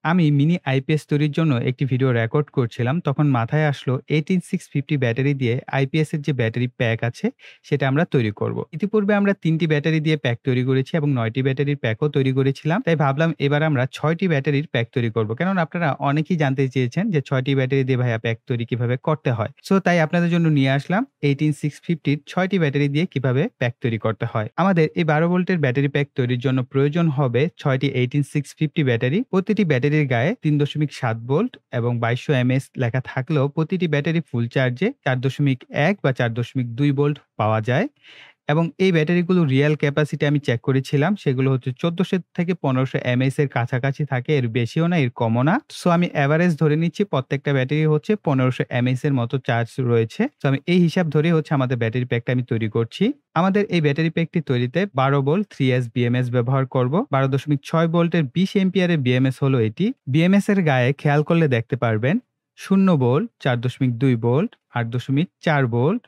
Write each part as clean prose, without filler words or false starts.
আমি mini IPS তৈরির জন্য একটি ভিডিও রেকর্ড করছিলাম। তখন মাথায় আসলো 18650 ব্যাটারি দিয়ে আইপিএস এর যে ব্যাটারি প্যাক আছে সেটা আমরা তৈরি করব। ইতিপূর্বে আমরা ৩ টি ব্যাটারি দিয়ে প্যাক তৈরি করেছি এবং ৯ টি ব্যাটারির প্যাকও তৈরি করেছিলাম। তাই ভাবলাম এবার আমরা ৬ টি ব্যাটারির প্যাক তৈরি করব। কেননা আপনারা অনেকেই জানতে চেয়েছেন যে ৬ টি ব্যাটারি দিয়ে ভাইয়া প্যাক তৈরি কিভাবে করতে হয়। সো তাই আপনাদের জন্য নিয়ে আসলাম 18650 র ৬ টি ব্যাটারি দিয়ে কিভাবে প্যাক তৈরি করতে হয়। আমাদের এই ১২ ভোল্টের ব্যাটারি প্যাক তৈরির জন্য প্রয়োজন হবে ৬ টি 18650 ব্যাটারি। প্রতিটি ব্যাটারির গায়ে ৩.৭ ভোল্ট এবং ২২০০ এমএএইচ লেখা থাকলেও প্রতিটি ব্যাটারি ফুল চার্জে ৪.১ বা ৪.২ ভোল্ট পাওয়া যায়। এবং এই ব্যাটারিগুলো রিয়াল ক্যাপাসিটি আমি চেক করেছিলাম। সেগুলো হচ্ছে ১৪০০ থেকে ১৫০০ এমএএইচ এর কাছাকাছি থাকে। এর বেশিও না, এর কমও না। সো আমি এভারেজ ধরে নিচ্ছি প্রত্যেকটা ব্যাটারি হচ্ছে ১৫০০ এমএএইচ এর মতো চার্জ রয়েছে। সো আমি এই হিসাব ধরেই হচ্ছে আমাদের ব্যাটারি প্যাকটা আমি তৈরি করছি। আমাদের এই ব্যাটারি প্যাকটি তৈরিতে ১২ ভোল্ট 3S বিএমএস ব্যবহার করব। ১২.৬ ভোল্টের ২০ অ্যাম্পিয়ারের বিএমএস হলো এটি। বিএমএস এর গায়ে খেয়াল করলে দেখতে পারবেন ০ ভোল্ট, ৪.২ ভোল্ট, ৮.৪ ভোল্ট,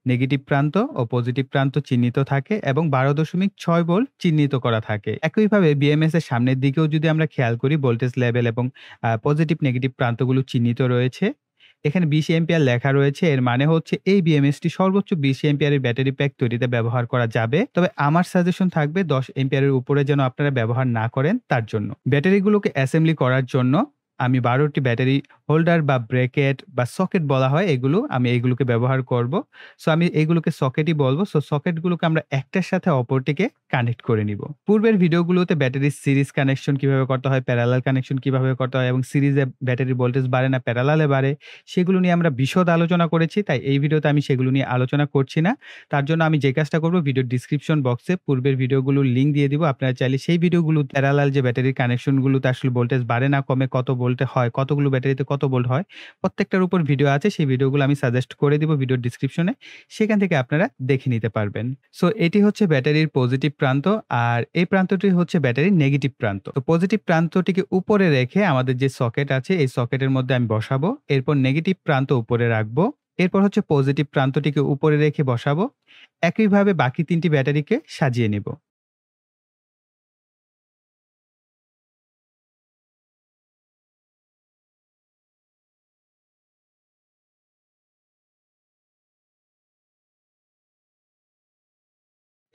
নেগেটিভ প্রান্ত ও পজিটিভ প্রান্ত চিহ্নিত থাকে এবং ১২.৬ ভোল্ট চিহ্নিত করা থাকে। একইভাবে বিএমএস এর সামনের দিকেও যদি আমরা খেয়াল করি ভোল্টেজ লেভেল এবং পজিটিভ নেগেটিভ প্রান্তগুলো চিহ্নিত রয়েছে। এখানে ২০ অ্যাম্পিয়ার লেখা রয়েছে। এর মানে হচ্ছে এই বিএমএসটি সর্বোচ্চ ২০ অ্যাম্পিয়ারের ব্যাটারি প্যাক তৈরিতে ব্যবহার করা যাবে। তবে আমার সাজেশন থাকবে ১০ অ্যাম্পিয়ারের উপরে যেন আপনারা ব্যবহার না করেন তার জন্য। ব্যাটারিগুলোকে অ্যাসেম্বলি করার জন্য আমি ১২ টি ব্যাটারি হোল্ডার বা ব্র্যাকেট বা সকেট বলা হয় এগুলো, আমি এগুলোকে ব্যবহার করব। সো আমি এগুলোকে সকেটই বলব। সো সকেটগুলোকে আমরা একটার সাথে অপরটিকে কানেক্ট করে নিব। পূর্বের ভিডিওগুলোতে ব্যাটারির সিরিজ কানেকশন কিভাবে করতে হয়, প্যারালাল কানেকশন কিভাবে করতে হয় এবং সিরিজে ব্যাটারির ভোল্টেজ বাড়ে না প্যারালালে বাড়ে, সেগুলো নিয়ে আমরা বিশদ আলোচনা করেছি। তাই এই ভিডিওতে আমি সেগুলো নিয়ে আলোচনা করছি না। তার জন্য আমি যে কাজটা করব, ভিডিওর ডেসক্রিপশন বক্সে পূর্বের ভিডিওগুলোর লিংক দিয়ে দিব। আপনারা চাইলে সেই ভিডিওগুলো প্যারালাল যে ব্যাটারির কানেকশনগুলোতে আসলে ভোল্টেজ বাড়ে না কমে, কত ভোল্টে হয়, কতগুলো ব্যাটারিতে কত ভোল্ট হয়, প্রত্যেকটার উপর ভিডিও আছে। সেই ভিডিওগুলো আমি সাজেস্ট করে দিব ভিডিওর ডেসক্রিপশনে। সেখান থেকে আপনারা দেখে নিতে পারবেন। সো এটি হচ্ছে ব্যাটারির পজিটিভ প্রান্ত আর এই প্রান্তটি হচ্ছে ব্যাটারির নেগেটিভ প্রান্ত। তো পজিটিভ প্রান্তটিকে উপরে রেখে আমাদের যে সকেট আছে এই সকেটের মধ্যে আমি বসাবো। এরপর নেগেটিভ প্রান্ত উপরে রাখবো। এরপর হচ্ছে পজিটিভ প্রান্তটিকে উপরে রেখে বসাবো। একইভাবে বাকি ৩ টি ব্যাটারিকে সাজিয়ে নিব।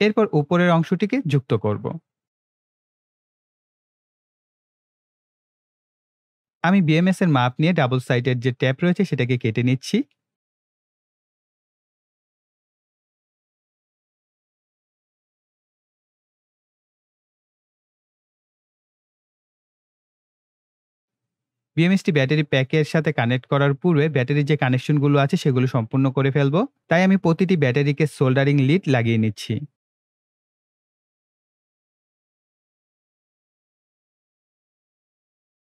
এরপর উপরের অংশটিকে যুক্ত করব। আমি বিএমএস এর মাপ নিয়ে ডাবল সাইডের যে ট্যাপ রয়েছে সেটাকে কেটে নিচ্ছি। বিএমএসটি ব্যাটারি প্যাকের সাথে কানেক্ট করার পূর্বে ব্যাটারির যে কানেকশনগুলো আছে সেগুলো সম্পূর্ণ করে ফেলবো। তাই আমি প্রতিটি ব্যাটারিকে সোল্ডারিং লিড লাগিয়ে নিচ্ছি।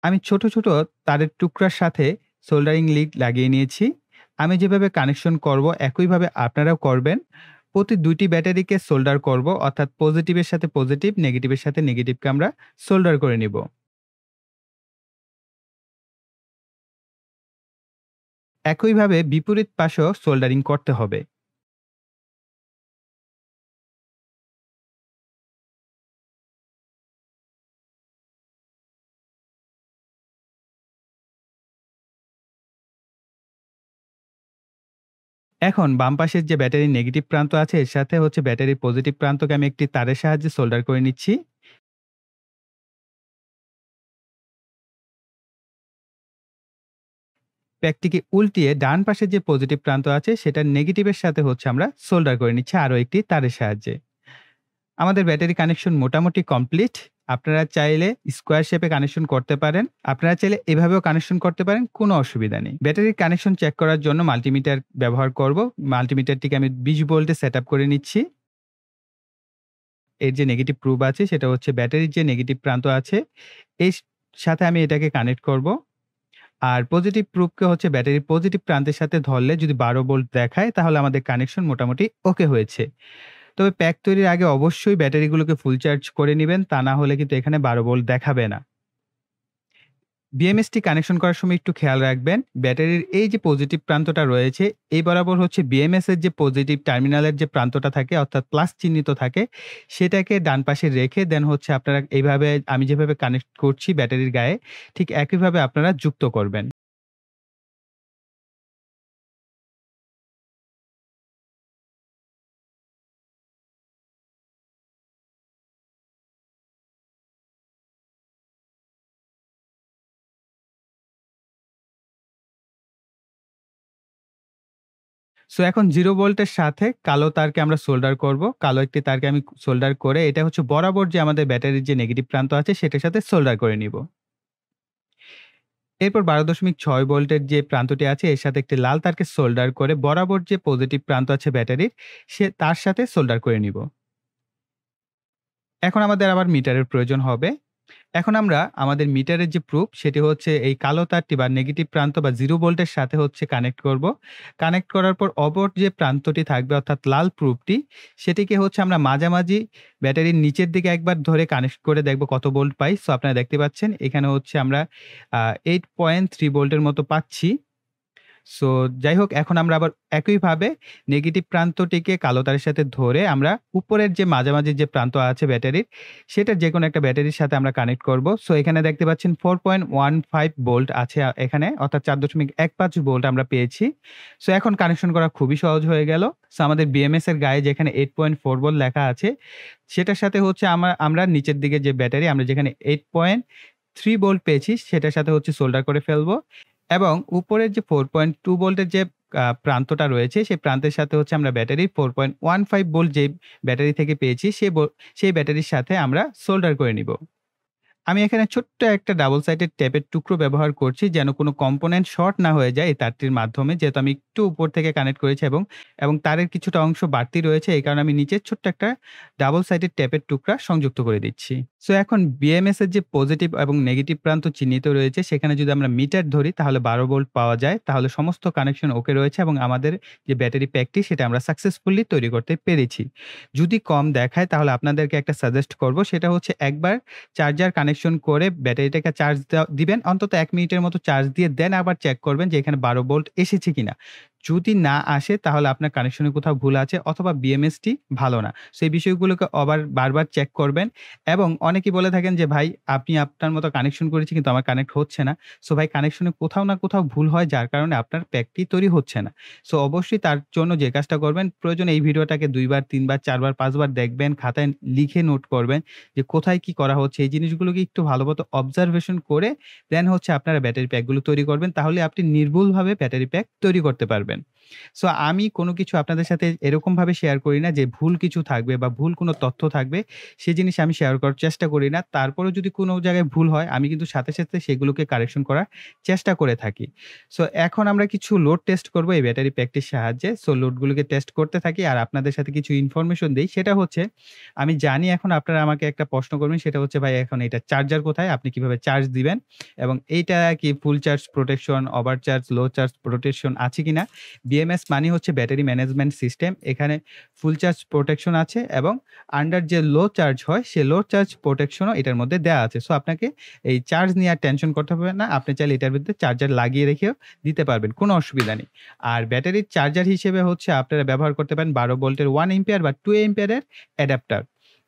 আমি ছোট, ছোট তারের টুকরার সাথে সোল্ডারিং লিড লাগিয়ে নিয়েছি। আমি যেভাবে কানেকশন করব একইভাবে আপনারাও করবেন। প্রতি ২ টি ব্যাটারিকে সোল্ডার করব, অর্থাৎ পজিটিভের সাথে পজিটিভ, নেগেটিভের সাথে নেগেটিভকে আমরা সোল্ডার করে নিব। একইভাবে বিপরীত পাশেও সোল্ডারিং করতে হবে। এখন বাম পাশের যে ব্যাটারির নেগেটিভ প্রান্ত আছে এর সাথে হচ্ছে ব্যাটারির পজিটিভ প্রান্তকে আমি একটি তারের সাহায্যে সোল্ডার করে নিচ্ছি। প্যাকটিকে উল্টিয়ে ডান পাশের যে পজিটিভ প্রান্ত আছে সেটার নেগেটিভের সাথে হচ্ছে আমরা সোল্ডার করে নিচ্ছি আরো একটি তারের সাহায্যে। আমাদের ব্যাটারি কানেকশন মোটামুটি কমপ্লিট। আপনারা চাইলে স্কোয়ার শেপে কানেকশন করতে পারেন। আপনারা চাইলে এভাবেও কানেকশন করতে পারেন, কোনো অসুবিধা নেই। ব্যাটারির কানেকশন চেক করার জন্য মাল্টিমিটার ব্যবহার করব। মাল্টিমিটারটিকে আমি ২০ ভোল্টে সেটআপ করে নিচ্ছি। এর যে নেগেটিভ প্রুব আছে সেটা হচ্ছে ব্যাটারির যে নেগেটিভ প্রান্ত আছে এর সাথে আমি এটাকে কানেক্ট করব। আর পজিটিভ প্রুবকে হচ্ছে ব্যাটারির পজিটিভ প্রান্তের সাথে ধরলে যদি ১২ ভোল্ট দেখায় তাহলে আমাদের কানেকশন মোটামুটি ওকে হয়েছে। তবে প্যাক তৈরির আগে অবশ্যই ব্যাটারিগুলোকে ফুল চার্জ করে নিবেন, তা না হলে কিন্তু এখানে ১২ ভোল্ট দেখাবে না। বিএমএসটি কানেকশন করার সময় একটু খেয়াল রাখবেন, ব্যাটারির এই যে পজিটিভ প্রান্তটা রয়েছে, এই বরাবর হচ্ছে বিএমএস এর যে পজিটিভ টার্মিনালের যে প্রান্তটা থাকে অর্থাৎ প্লাস চিহ্নিত থাকে, সেটাকে ডান পাশে রেখে দেন হচ্ছে আপনারা এইভাবে আমি যেভাবে কানেক্ট করছি ব্যাটারির গায়ে, ঠিক একইভাবে আপনারা যুক্ত করবেন। সো এখন 0 ভোল্টের সাথে কালো তারকে আমরা সোল্ডার করব। কালো একটি তারকে আমি সোল্ডার করে এটা হচ্ছে বরাবর যে আমাদের ব্যাটারির যে নেগেটিভ প্রান্ত আছে সেটার সাথে সোল্ডার করে নিব। এরপর 12.6 ভোল্টের যে প্রান্তটি আছে এর সাথে একটি লাল তারকে সোল্ডার করে বরাবর যে পজিটিভ প্রান্ত আছে ব্যাটারির তার সাথে সোল্ডার করে নিব। এখন আমাদের আবার মিটারের প্রয়োজন হবে। এখন আমরা আমাদের মিটারের যে প্রুফ সেটি হচ্ছে এই কালো তারটি বা নেগেটিভ প্রান্ত বা 0 ভোল্টের সাথে হচ্ছে কানেক্ট করব। কানেক্ট করার পর অপর যে প্রান্তটি থাকবে অর্থাৎ লাল প্রুফটি সেটিকে হচ্ছে আমরা মাঝামাঝি ব্যাটারির নিচের দিকে একবার ধরে কানেক্ট করে দেখব কত ভোল্ট পাই। সো আপনারা দেখতে পাচ্ছেন এখানে হচ্ছে আমরা 8.3 ভোল্টের মতো পাচ্ছি। সো যাই হোক এখন আমরা আবার একইভাবে নেগেটিভ প্রান্তটিকে কালো তারের সাথে ধরে আমরা উপরের যে মাঝামাঝি যে প্রান্ত আছে ব্যাটারির, সেটার যেকোনো একটা ব্যাটারির সাথে আমরা কানেক্ট করব। সো এখানে দেখতে পাচ্ছেন 4.15 ভোল্ট আছে এখানে অর্থাৎ 4.15 ভোল্ট আমরা পেয়েছি। সো এখন কানেকশন করা খুবই সহজ হয়ে গেল। সো আমাদের বিএমএস এর গায়ে যেখানে 8.4 ভোল্ট লেখা আছে, সেটার সাথে হচ্ছে আমরা নিচের দিকে যে ব্যাটারি আমরা যেখানে 8.3 ভোল্ট পেয়েছি সেটার সাথে হচ্ছে সোল্ডার করে ফেলবো। এবং উপরের যে 4.2 ভোল্টের যে প্রান্তটা রয়েছে, সেই প্রান্তের সাথে হচ্ছে আমরা ব্যাটারির 4.15 ভোল্ট যে ব্যাটারি থেকে পেয়েছি, সেই ব্যাটারির সাথে আমরা সোল্ডার করে নিব। আমি এখানে ছোট্ট একটা ডাবল সাইডেড টেপের টুকরো ব্যবহার করছি যেন কোনো কম্পোনেন্ট শর্ট না হয়ে যায় এই তারটির মাধ্যমে। যেহেতু আমি একটু উপর থেকে কানেক্ট করেছি এবং তারের কিছুটা অংশ বাড়তি রয়েছে, এই কারণে আমি নিচে ছোট্ট একটা ডাবল সাইডেড টেপের টুকরা সংযুক্ত করে দিচ্ছি। সো এখন বিএমএস এর যে পজিটিভ এবং নেগেটিভ প্রান্ত চিহ্নিত রয়েছে সেখানে যদি আমরা মিটার ধরি তাহলে 12 ভোল্ট পাওয়া যায়। তাহলে সমস্ত কানেকশন ওকে রয়েছে এবং আমাদের যে ব্যাটারি প্যাকটি সেটা আমরা সাকসেসফুলি তৈরি করতে পেরেছি। যদি কম দেখায় তাহলে আপনাদেরকে একটা সাজেস্ট করব, সেটা হচ্ছে একবার চার্জার কানেকশন করে ব্যাটারিটাকে চার্জ দিবেন। অন্তত ১ মিনিটের মতো চার্জ দিয়ে দেন আবার চেক করবেন যে এখানে 12 ভোল্ট এসেছে কিনা। যদি না আসে তাহলে আপনার কানেকশনে কোথাও ভুল আছে অথবা বিএমএসটি ভালো না। সো এই বিষয়গুলোকে বারবার চেক করবেন। এবং অনেকেই বলে থাকেন যে, "ভাই আপনি আপনার মতো কানেকশন করেছি কিন্তু আমার কানেক্ট হচ্ছে না।" সো ভাই কানেকশনে কোথাও না কোথাও ভুল হয় যার কারণে আপনার প্যাকটি তৈরি হচ্ছে না। সো অবশ্যই তার জন্য যে কাজটা করবেন প্রয়োজনে এই ভিডিওটাকে ২ বার, ৩ বার, ৪ বার, ৫ বার দেখবেন, খাতায় লিখে নোট করবেন যে কোথায় কি করা হচ্ছে। এই জিনিসগুলোকে একটু ভালোমতো অবজারভেশন করে দেন হচ্ছে আপনারা ব্যাটারি প্যাকগুলো তৈরি করবেন। তাহলে আপনি নির্ভুলভাবে ব্যাটারি প্যাক তৈরি করতে পারবেন। সো আমি কোনো কিছু আপনাদের সাথে এরকমভাবে শেয়ার করি না যে ভুল কিছু থাকবে বা ভুল কোনো তথ্য থাকবে, সে জিনিস আমি শেয়ার করার চেষ্টা করি না। তারপরেও যদি কোনো জায়গায় ভুল হয় আমি কিন্তু সাথে সেগুলোকে কারেকশন করার চেষ্টা করে থাকি। সো এখন আমরা কিছু লোড টেস্ট করব এই ব্যাটারি প্যাকটির সাহায্যে। সো লোডগুলোকে টেস্ট করতে থাকি আর আপনাদের সাথে কিছু ইনফরমেশন দেই। সেটা হচ্ছে আমি জানি এখন আপনারা আমাকে একটা প্রশ্ন করবেন, সেটা হচ্ছে ভাই এখন এটার চার্জার কোথায়? আপনি কিভাবে চার্জ দিবেন? এবং এইটা কি full charge protection, over charge, low charge protection আছে কিনা? বিএমএস মানে হচ্ছে ব্যাটারি ম্যানেজমেন্ট সিস্টেম। এখানে ফুল চার্জ প্রোটেকশন আছে এবং আন্ডার যে লো চার্জ হয় সে লো চার্জ প্রোটেকশনও এটার মধ্যে দেয়া আছে। সো আপনাকে এই চার্জ নিয়ে আর টেনশন করতে হবে না। আপনি চাইলে এটার ভিতরে চার্জার লাগিয়ে রেখেও দিতে পারবেন। কোনো অসুবিধা নেই। আর ব্যাটারির চার্জার হিসেবে হচ্ছে আপনারা ব্যবহার করতে পারেন 12 ভোল্টের 1 এম্পিয়ার বা 2 এম্পিয়ারের অ্যাডাপ্টার।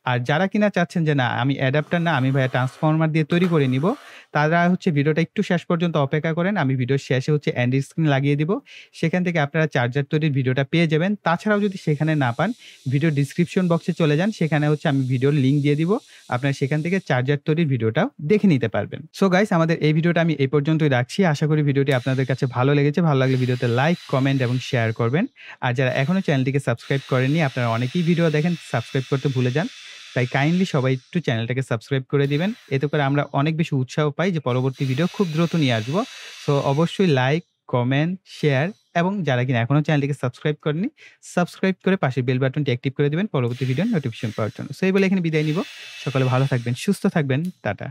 আর যারা কিনা চাচ্ছেন যে না আমি অ্যাডাপ্টার না আমি ভাইয়া ট্রান্সফর্মার দিয়ে তৈরি করে নিবো, তারা হচ্ছে ভিডিওটা একটু শেষ পর্যন্ত অপেক্ষা করেন। আমি ভিডিওর শেষে হচ্ছে এন্ড স্ক্রিন লাগিয়ে দিব। সেখান থেকে আপনারা চার্জার তৈরির ভিডিওটা পেয়ে যাবেন। তাছাড়াও যদি সেখানে না পান, ভিডিও ডেসক্রিপশন বক্সে চলে যান। সেখানে হচ্ছে আমি ভিডিওর লিংক দিয়ে দিব। আপনারা সেখান থেকে চার্জার তৈরির ভিডিওটাও দেখে নিতে পারবেন। সো গাইস আমাদের এই ভিডিওটা আমি এই পর্যন্তই রাখছি। আশা করি ভিডিওটি আপনাদের কাছে ভালো লেগেছে। ভালো লাগলে ভিডিওতে লাইক, কমেন্ট এবং শেয়ার করবেন। আর যারা এখনো চ্যানেলটিকে সাবস্ক্রাইব করেননি, আপনারা অনেকেই ভিডিও দেখেন, সাবস্ক্রাইব করতে ভুলে যান। তাই কাইন্ডলি সবাই একটু চ্যানেলটাকে সাবস্ক্রাইব করে দিবেন। এতে করে আমরা অনেক বেশি উৎসাহ পাই যে পরবর্তী ভিডিও খুব দ্রুত নিয়ে আসবো। সো অবশ্যই লাইক, কমেন্ট, শেয়ার এবং যারা কিনা এখনো চ্যানেলটিকে সাবস্ক্রাইব করেননি, সাবস্ক্রাইব করে পাশের বেল বাটনটি অ্যাক্টিভ করে দিবেন পরবর্তী ভিডিওর নোটিফিকেশন পাওয়ার জন্য। সো এই বলে এখানে বিদায় নিব। সকলে ভালো থাকবেন, সুস্থ থাকবেন। টাটা।